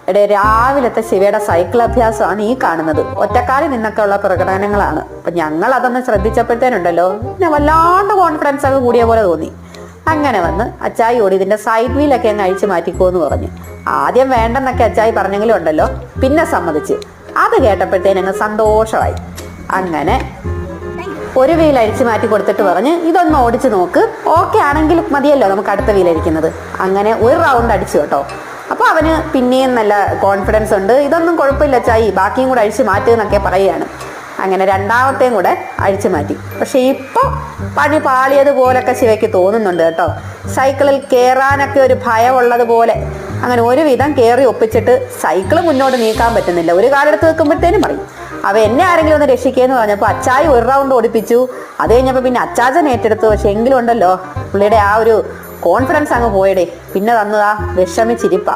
എടേ, രാവിലത്തെ ശിവയുടെ സൈക്കിൾ അഭ്യാസമാണ് ഈ കാണുന്നത്. ഒറ്റക്കാലിൽ നിന്നൊക്കെ ഉള്ള പ്രകടനങ്ങളാണ്. അപ്പൊ ഞങ്ങൾ അതൊന്ന് ശ്രദ്ധിച്ചപ്പോഴത്തേനുണ്ടല്ലോ, പിന്നെ വല്ലാണ്ട് കോൺഫിഡൻസ് ഒക്കെ കൂടിയ പോലെ തോന്നി. അങ്ങനെ വന്ന് അച്ചായിയോട് ഇതിന്റെ സൈഡ് വീലൊക്കെ അങ്ങ് അഴിച്ചു മാറ്റിക്കോന്ന് പറഞ്ഞു. ആദ്യം വേണ്ടെന്നൊക്കെ അച്ചായി പറഞ്ഞെങ്കിലും ഉണ്ടല്ലോ, പിന്നെ സമ്മതിച്ച്. അത് കേട്ടപ്പോഴത്തേനങ്ങ് സന്തോഷമായി. അങ്ങനെ ഒരു വീൽ അഴിച്ചു മാറ്റി കൊടുത്തിട്ട് പറഞ്ഞ് ഇതൊന്ന് ഓടിച്ചു നോക്ക്, ഓക്കെ ആണെങ്കിൽ മതിയല്ലോ നമുക്ക് അടുത്ത വീൽ അഴിക്കുന്നത്. അങ്ങനെ ഒരു റൗണ്ട് അടിച്ചു കേട്ടോ. അപ്പോൾ അവന് പിന്നെയും നല്ല കോൺഫിഡൻസ് ഉണ്ട്. ഇതൊന്നും കുഴപ്പമില്ല ചായി, ബാക്കിയും കൂടെ അഴിച്ചു മാറ്റുന്നൊക്കെ പറയുകയാണ്. അങ്ങനെ രണ്ടാമത്തെയും കൂടെ അഴിച്ചു മാറ്റി. പക്ഷെ ഇപ്പോൾ പണി പാളിയതുപോലൊക്കെ ശിവയ്ക്ക് തോന്നുന്നുണ്ട് കേട്ടോ. സൈക്കിളിൽ കയറാനൊക്കെ ഒരു ഭയമുള്ളതുപോലെ. അങ്ങനെ ഒരുവിധം കയറി ഒപ്പിച്ചിട്ട് സൈക്കിള് മുന്നോട്ട് നീക്കാൻ പറ്റുന്നില്ല. ഒരു കാലെടുത്ത് വെക്കുമ്പോഴത്തേനും പറയും അവ എന്നെ ആരെങ്കിലും ഒന്ന് രക്ഷിക്കുകയെന്ന് പറഞ്ഞപ്പോൾ അച്ചായി ഒരു റൗണ്ട് ഓടിപ്പിച്ചു. അത് കഴിഞ്ഞപ്പോൾ പിന്നെ അച്ചാച്ചൻ ഏറ്റെടുത്തു. പക്ഷെ എങ്കിലും ഉണ്ടല്ലോ പുള്ളിയുടെ ആ ഒരു കോൺഫിഡൻസ് അങ്ങ് പോയടേ. പിന്നെ തന്നതാ വിഷമിച്ചിരിപ്പ.